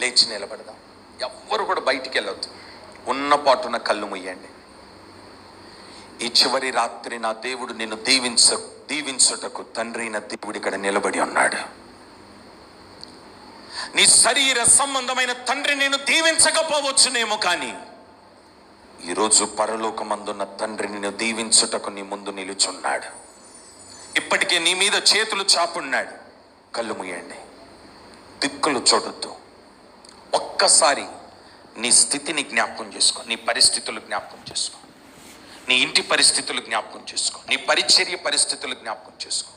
లేచి నిలబడదాం. ఎవ్వరు కూడా బయటికి వెళ్ళొద్దు. ఉన్న పాటున కళ్ళు ముయ్యండి. ఈ చివరి రాత్రి నా దేవుడు నిన్ను దీవించుటకు తండ్రి అయిన దేవుడు ఇక్కడ నిలబడి ఉన్నాడు. నీ శరీర సంబంధమైన తండ్రి నేను దీవించకపోవచ్చునేమో, కానీ ఈరోజు పరలోకమందున్న తండ్రి నిన్ను దీవించుటకు నీ ముందు నిలుచున్నాడు. ఇప్పటికే నీ మీద చేతులు చాపున్నాడు. కళ్ళు ముయ్యండి. దిక్కులు చూడొద్దు. ఒక్కసారి నీ స్థితిని జ్ఞాపకం చేసుకో. నీ పరిస్థితులు జ్ఞాపకం చేసుకో. నీ ఇంటి పరిస్థితులు జ్ఞాపకం చేసుకో. నీ పరిచర్య పరిస్థితులు జ్ఞాపకం చేసుకో.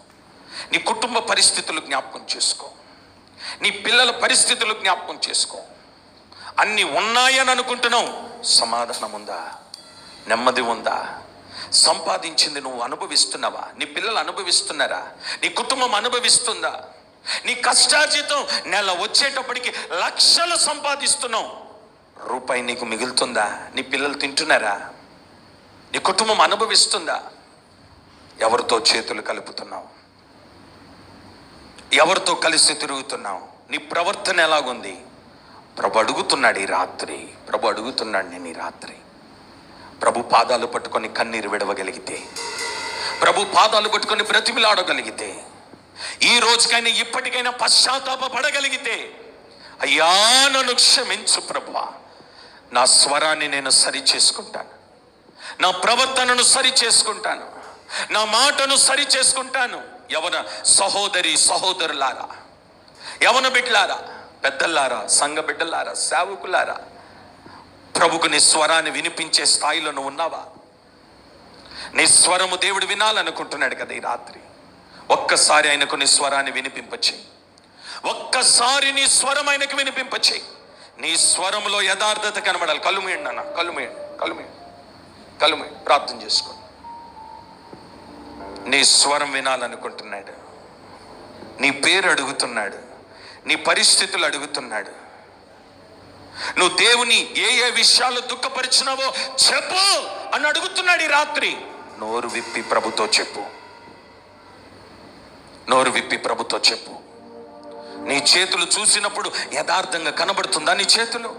నీ కుటుంబ పరిస్థితులు జ్ఞాపకం చేసుకో. నీ పిల్లల పరిస్థితులు జ్ఞాపకం చేసుకో. అన్నీ ఉన్నాయని అనుకుంటున్నావు. సమాధానం ఉందా? నెమ్మది ఉందా? సంపాదించింది నువ్వు అనుభవిస్తున్నావా? నీ పిల్లలు అనుభవిస్తున్నారా? నీ కుటుంబం అనుభవిస్తుందా? నీ కష్టార్జితం నెల వచ్చేటప్పటికి లక్షలు సంపాదిస్తున్నావు. రూపాయి నీకు మిగులుతుందా? నీ పిల్లలు తింటున్నారా? నీ కుటుంబం అనుభవిస్తుందా? ఎవరితో చేతులు కలుపుతున్నావు? ఎవరితో కలిసి తిరుగుతున్నావు? నీ ప్రవర్తన ఎలాగుంది? ప్రభు అడుగుతున్నాడు ఈ రాత్రి. ప్రభు అడుగుతున్నాడు నేను ఈ రాత్రి. ప్రభు పాదాలు పట్టుకొని కన్నీరు విడవగలిగితే, ప్రభు పాదాలు పట్టుకొని బ్రతిమిలాడగలిగితే, ఈ రోజుకైనా ఇప్పటికైనా పశ్చాత్తాప పడగలిగితే, అయ్యా నన్ను క్షమించు ప్రభువా, నా స్వరాన్ని నేను సరి చేసుకుంటాను, నా ప్రవర్తనను సరి చేసుకుంటాను, నా మాటను సరి చేసుకుంటాను. యవన సహోదరి సహోదరులారా, యవన బిడ్డలారా, పెద్దలారా, సంఘ బిడ్డలారా, సేవకులారా, ప్రభుకు నీ స్వరాన్ని వినిపించే స్థాయిలో నువ్వు ఉన్నావా? నీ స్వరము దేవుడు వినాలనుకుంటున్నాడు కదా ఈ రాత్రి. ఒక్కసారి ఆయనకు నీ స్వరాన్ని వినిపింపచేయి. ఒక్కసారి నీ స్వరం ఆయనకు వినిపింపచేయి. నీ స్వరంలో యథార్థత కనబడాలి. కళ్ళు మూయండి అన్న, కళ్ళు మూయండి, కళ్ళు మూయండి, కళ్ళు మూయండి. ప్రార్థన చేసుకోండి. నీ స్వరం వినాలనుకుంటున్నాడు. నీ పేరు అడుగుతున్నాడు. నీ పరిస్థితులు అడుగుతున్నాడు. నువ్వు దేవుని ఏ ఏ విషయాలు దుఃఖపరిచినావో చెప్పు అని అడుగుతున్నాడు ఈ రాత్రి. నోరు విప్పి ప్రభుతో చెప్పు. నోరు విప్పి ప్రభుతో చెప్పు. నీ చేతులు చూసినప్పుడు యథార్థంగా కనబడుతుందా? నీ చేతులు,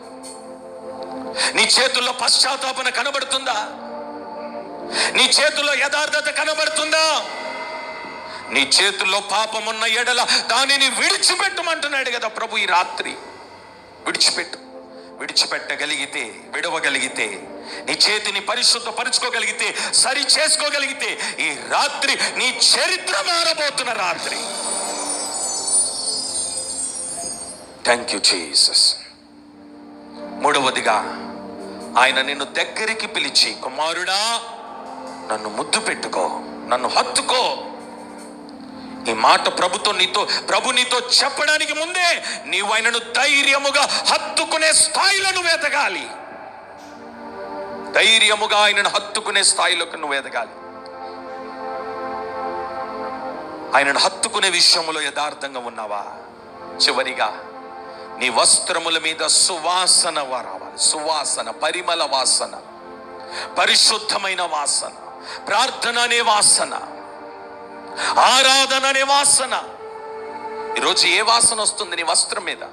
నీ చేతుల్లో పశ్చాత్తాపన కనబడుతుందా? నీ చేతుల్లో యథార్థత కనబడుతుందా? నీ చేతుల్లో పాపమున్న ఎడల దానిని విడిచిపెట్టమంటున్నాడు కదా ప్రభు ఈ రాత్రి. విడిచిపెట్టు. విడిచిపెట్టగలిగితే, విడవగలిగితే, నీ చేతిని పరిశుద్ధపరుచుకోగలిగితే, సరి చేసుకోగలిగితే, ఈ రాత్రి నీ చరిత్ర మారబోతున్న రాత్రి. Thank you Jesus. మూడవదిగా ఆయన నిన్ను దగ్గరికి పిలిచి, కుమారుడా నన్ను ముద్దు పెట్టుకో, నన్ను హత్తుకో. ఈ మాట ప్రభు నీతో చెప్పడానికి ముందే నీవు ఆయనను ధైర్యముగా హత్తుకునే స్థాయిలో నువ్వు ఎదగాలి. ధైర్యముగా ఆయనను హత్తుకునే స్థాయిలోకి నువ్వు ఎదగాలి. ఆయనను హత్తుకునే విషయంలో యథార్థంగా ఉన్నావా? చివరిగా నీ వస్త్రముల మీద సువాసన రావాలి. సువాసన, పరిమళ వాసన, పరిశుద్ధమైన వాసన, ప్రార్థన అనే వాసన, ఆరాధన అనే వాసన. ఈరోజు ఏ వాసన వస్తుంది నీ వస్త్రం మీద?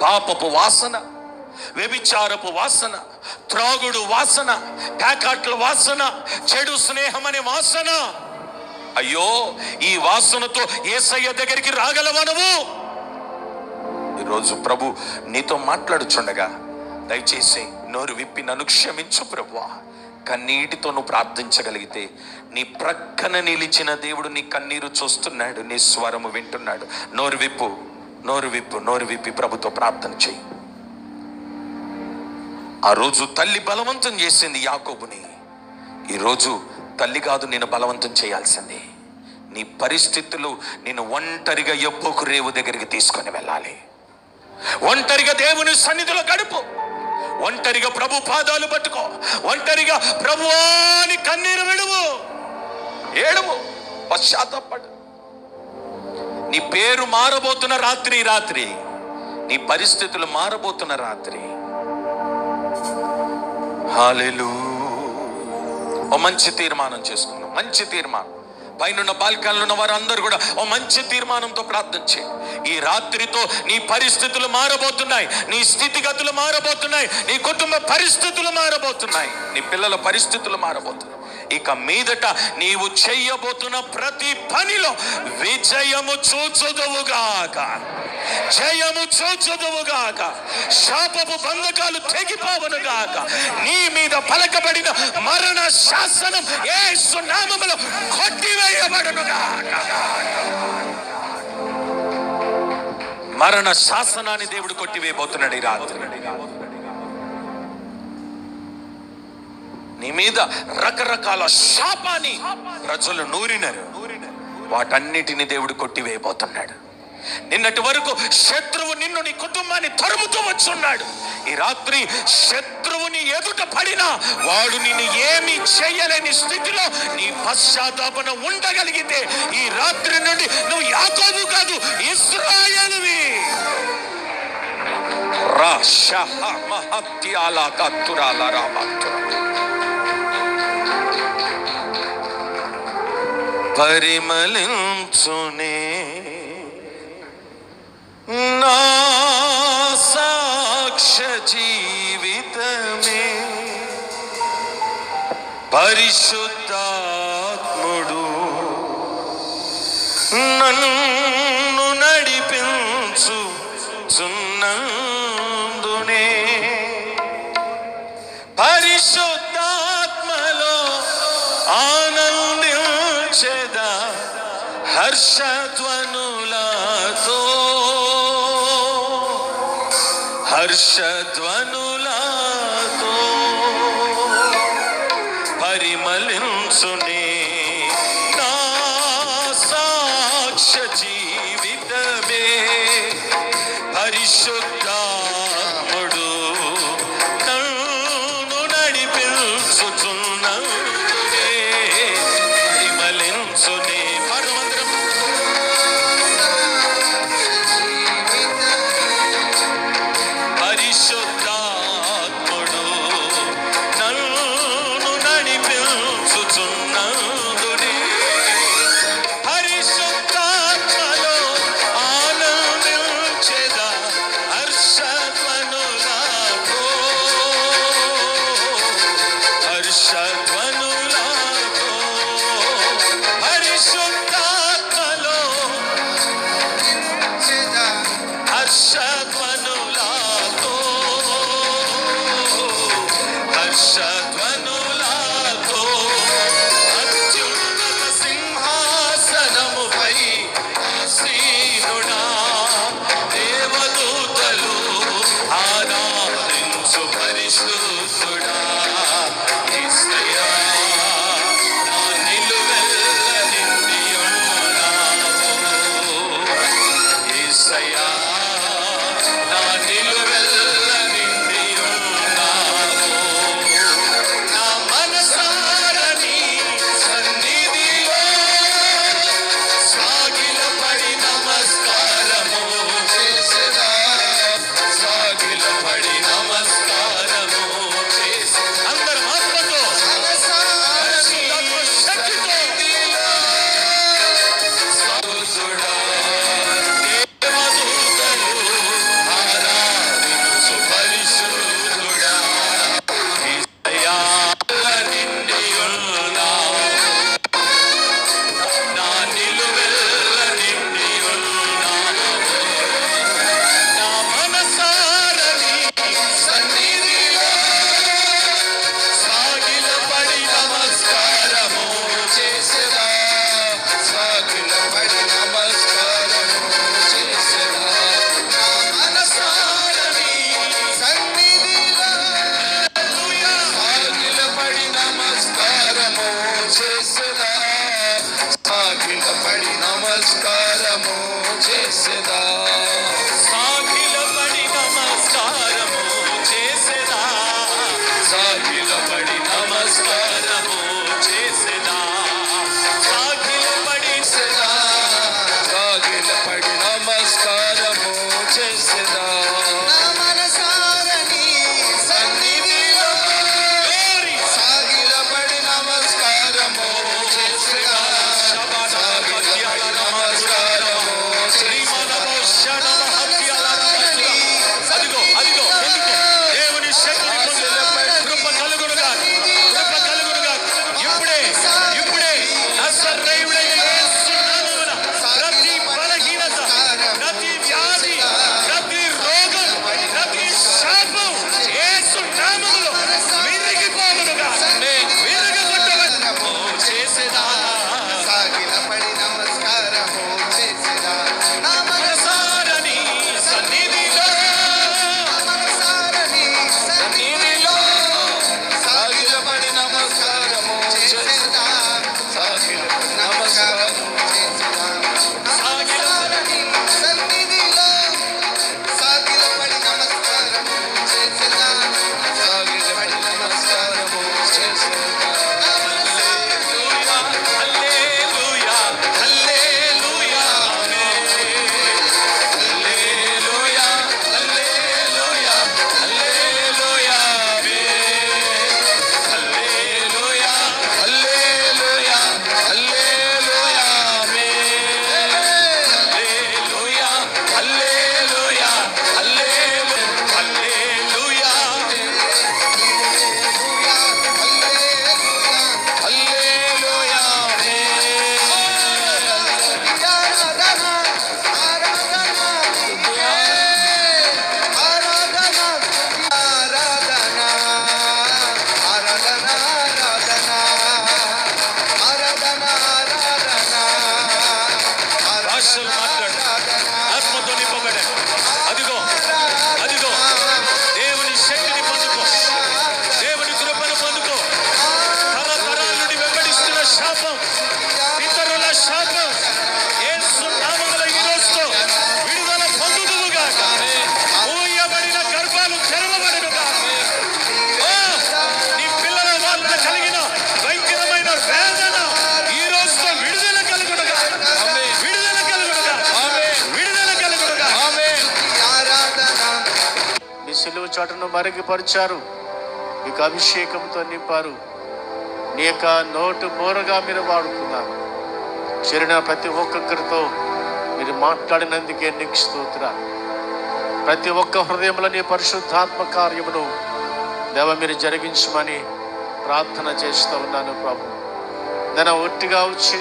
పాపపు వాసన, వ్యభిచారపు వాసన, త్రాగుడు వాసన, ప్యాకాట్ల వాసన, చెడు స్నేహం అనే వాసన. అయ్యో, ఈ వాసనతో యేసయ్య దగ్గరికి రాగలవా నువ్వు? ఈరోజు ప్రభు నీతో మాట్లాడుచుండగా దయచేసి నోరు విప్పి నన్ను క్షమించు ప్రభువా. కన్నీటితో నువ్వు ప్రార్థించగలిగితే, నీ ప్రక్కన నిలిచిన దేవుడు నీ కన్నీరు చూస్తున్నాడు, నీ స్వరము వింటున్నాడు. నోరు విప్పు, నోరు విప్పు, నోరు విప్పి ప్రభుతో ప్రార్థన చెయ్యి. ఆ రోజు తల్లి బలవంతం చేసింది యాకోబుని. ఈరోజు తల్లి కాదు నేను బలవంతం చేయాల్సింది. నీ పరిస్థితులు నేను ఒంటరిగా యబ్బోకు రేవు దగ్గరికి తీసుకొని వెళ్ళాలి. ఒంటరిగా దేవుని సన్నిధిలో గడుపు. ఒంటరిగా ప్రభు పాదాలు పట్టుకో. ఒంటరిగా ప్రభువాని కన్నీరు విడువు, ఏడువు, పశ్చాత్తాపడు. నీ పేరు మారబోతున్న రాత్రి, రాత్రి నీ పరిస్థితులు మారబోతున్న రాత్రి. హల్లెలూయా. ఓ మంచి తీర్మానం చేసుకున్నాం. మంచి తీర్మానం. పైన బాల్కనీలో ఉన్న వారు అందరూ కూడా ఓ మంచి తీర్మానంతో ప్రార్థన చేయండి. ఈ రాత్రితో నీ పరిస్థితులు మారబోతున్నాయి, నీ స్థితిగతులు మారబోతున్నాయి, నీ కుటుంబ పరిస్థితులు మారబోతున్నాయి, నీ పిల్లల పరిస్థితులు మారబోతున్నాయి. ఇక మీదట నీవు చెయ్యబోతున్న ప్రతి పనిలో విజయము చూచుదువుగాక, జయము చూచుదువుగాక, శాపపు బంధకాలు తెగిపోవునుగాక. నీ మీద పలకబడిన మరణ శాసనం యేసు నామములో కొట్టివేయబడునుగాక. మరణ శాసనాన్ని దేవుడు కొట్టివేయబోతున్నాడు ఈ రాత్రి. నీ మీద రకరకాల శాపాన్ని ప్రజలు నూరినారు, వాటన్నిటిని దేవుడు కొట్టివేయబోతున్నాడు. నిన్నటి వరకు శత్రువు నిన్ను, నీ కుటుంబాన్ని తరుముతూ వచ్చున్నాడు. ఈ రాత్రి శత్రువుని ఎదుట పడినా వాడు నిన్ను ఏమీ చేయలేని స్థితిలో నీ పశ్చాత్తాపన ఉండగలిగితే ఈ రాత్రి నుండి నువ్వు యాకోబు కాదు, ఇశ్రాయేలువి. పరిమళించునే నా సాక్ష్య జీవితమే, పరిశుద్ధాత్ముడు నన్ను నడిపించు చున్నందునే, పరిశుద్ధాత్మలో ఆనందించెదా హర్షధ్వనులతో, హర్షధ్వనులతో పరిమళించునే నా సాక్ష్య జీవితమే, పరిశుద్ధాత్ముడు నన్ను నడిపించుచున్నందునే, పరిమళించునే. పరిశుద్ధాత్ముడు నన్ను నడిపించుచున్నందునే, పరిశుద్ధాత్మలో ఆనందించెదా హర్షధ్వనులతో, హర్షధ్వనులతో పరిశుద్ధాత్మలో హర్షధ్వనులతో, హర్షధ్వనులతో అత్యున్నత సింహాసనముపై ఆసీనుడా, దేవదూతలు ఆరాధించు పరిశుద్ధుడా. యేసయ్యా నా నిలువెల్ల నిండియున్నావు, యేసయ్యా నా నిలువెల్ల నిండియున్నావు. నా మనసార నీ సన్నిధిలో సాగిలపడి నమస్కారము చేసెదా, సాగిలపడి నమస్కారము చేసె. అందరు ఆత్మతో శక్తితో స్తుతుడా, దేవదూతలు ఆరాధించు పరిశుద్ధుడా. యేసయ్యా నిండియున్నావు, నా నిలువెల్ల నిండియున్నావు. నా మనసార నీ సన్నిధిలో సాగిలపడి నమస్కారము చేసెదా, సాగిలపడి నమస్కారము చేసెదా. నా మనసార నీ సన్నిధిలో సాగిలపడి నమస్కారము చేసెదా, సాగిలపడి నమస్కారము చేసెదా, సాగిలపడి నమస్కారము చేసెదా, సాగిలపడి నమస్కారము చేసెదా, సాగిలపడి సెదా, సాగిలపడి నమస్కారము చేసెదా. నా మనసార నీ సన్నిధిలో సాగిలపడి నమస్కారము చేసెదా, నిలబడండి. అదిగో అదిగో దేవుని శక్తిని పొందుకో, దేవుని కృపను పొందుకో. తరతరాల నుండి వెంబడిస్తున్న శాపం, పితరుల శాపం యేసు నామములో ఈ రోజుతో విడుదల పొందుదువుగాక. మూయబడిన గర్భాలు తెరవబడునుగాక. నీ పిల్లల వల్ల కలిగిన భయంకరమైన వేదన ఈ రోజుతో విడుదల కలుగునుగాక. విడుదల కలుగునుగాక. విడుదల కలుగునుగాక. మీ సిలువ చాటును మరుగుపరిచారు, మీకు అభిషేకంతో నింపారు, నీ యొక్క నోటు బోరగా మీరు వాడుకున్నారు. చేరిన ప్రతి ఒక్కొక్కరితో మీరు మాట్లాడినందుకే నీకు స్తోత్రాలు. ప్రతి ఒక్క హృదయంలో నీ పరిశుద్ధాత్మ కార్యమును దేవ మీరు జరిగించమని ప్రార్థన చేస్తూ ఉన్నాను ప్రభు. నేను ఒట్టిగా వచ్చి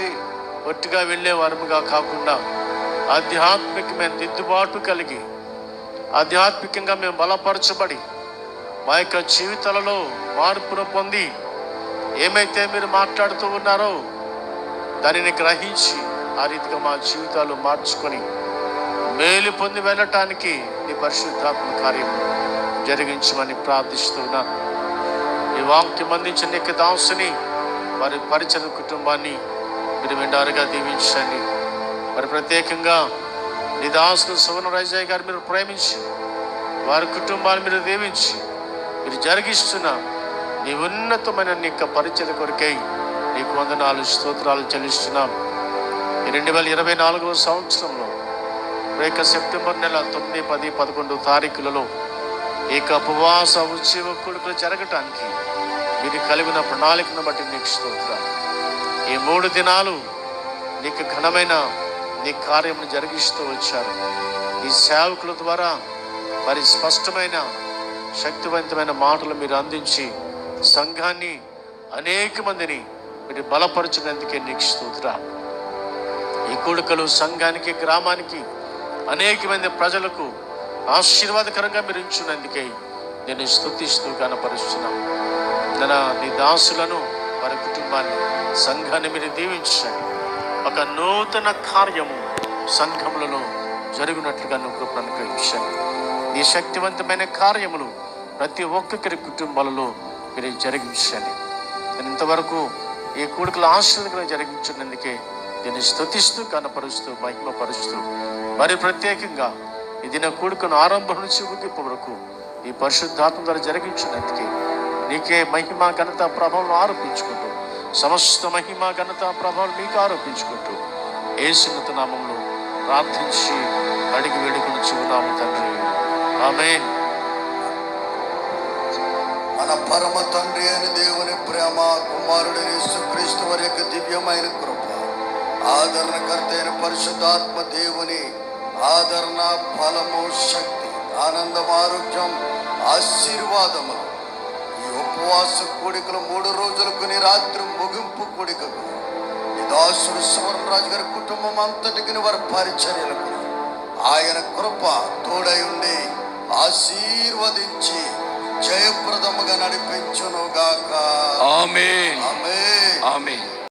ఒట్టిగా వెళ్ళే వారముగా కాకుండా ఆధ్యాత్మికమైన దిద్దుబాటు కలిగి ఆధ్యాత్మికంగా మేము బలపరచబడి మా యొక్క జీవితాలలో మార్పును పొంది ఏమైతే మీరు మాట్లాడుతూ ఉన్నారో దానిని గ్రహించి ఆ రీతిగా మా జీవితాలు మార్చుకొని మేలు పొంది వెళ్ళటానికి నీ పరిశుద్ధాత్మ కార్యం జరిగించమని ప్రార్థిస్తున్నాను. ఈ వాక్యం అందించిన నీకు దాసుని వారి పరిచయ కుటుంబాన్ని మీరు మెండారుగా దీవించండి. మరి ప్రత్యేకంగా నీ దాసులు సువర్ణరాజయ్య గారు మీరు ప్రేమించి వారి కుటుంబాన్ని మీరు దీవించి మీరు జరిగిస్తున్న నీ ఉన్నతమైన నీ యొక్క పరిచయ కొరకై నీకు వందనాలు స్తోత్రాలు చెల్లిస్తున్నాం. ఈ 2024వ సంవత్సరంలో రేక సెప్టెంబర్ నెల 9, 10, 11 తారీఖులలో ఈ ఉపవాస ఉత్సవ కూడుకలు జరగటానికి మీరు కలిగిన ప్రణాళికను బట్టి నీకు స్తోత్రాలు. ఈ 3 దినాలు నీకు ఘనమైన నీ కార్యమును జరిగిస్తూ వచ్చారు. ఈ సేవకుల ద్వారా మరి స్పష్టమైన శక్తివంతమైన మాటలు మీరు అందించి సంఘాన్ని అనేక మందిని మీరు బలపరచినందుకే నీకు స్తోత్రాలు. ఈ కూడుకలు సంఘానికి గ్రామానికి అనేక మంది ప్రజలకు ఆశీర్వాదకరంగా మీరు ఇచ్చినందుకే నేను స్తుతిస్తూ కనపరుస్తున్నాను. నీ దాసులను వారి కుటుంబాన్ని సంఘాన్ని మీరు దీవించండి. ఒక నూతన కార్యము సంఘములలో జరిగినట్లుగా నువ్వు కృపను అనుగ్రహించండి. ఈ శక్తివంతమైన కార్యములు ప్రతి ఒక్కొక్కరి కుటుంబాలలో మీరు జరిగించండి. నేను ఇంతవరకు ఈ కూడుకల ఆశీర్వాదం జరిగించినందుకే దీన్ని స్తుతిస్తూ కనపరుస్తూ మహిమపరుస్తూ మరి ప్రత్యేకంగా ఇది నా కూడుకను ఆరంభం నుంచి ముగింపు వరకు ఈ పరిశుద్ధాత్మ ద్వారా జరిగించినందుకే నీకే మహిమ ఘనత ప్రభావం ఆరోపించుకుంటూ సమస్త మహిమ ఘనత ప్రభావం మీకు ఆరోపించుకుంటూ యేసు నామములో ప్రార్థించి అడిగి వేడుకొని చూన్నాము తండ్రి. ఆమేన్. మన పరమ తండ్రి అయిన దేవుని ప్రేమ, కుమారుడు యేసుక్రీస్తు వారి యొక్క దివ్యమైన కృప, ఆదరణకర్త అయిన పరిశుద్ధాత్మ దేవుని ఆదరణ, బలము, శక్తి, ఆనందం, ఆరోగ్యం, ఆశీర్వాదములు ఈ ఉపవాస కూడికలు 3 రోజులకు నీ రాత్రి ముగింపు కూడికకు ఈ దాసుడు సువర్ణరాజు గారి కుటుంబం అంతటికి వారి పరిచర్యలకు ఆయన కృప తోడై ఉండి ఆశీర్వదించి జయప్రదముగా నడిపించునుగాక. ఆమేన్. ఆమేన్. ఆమేన్.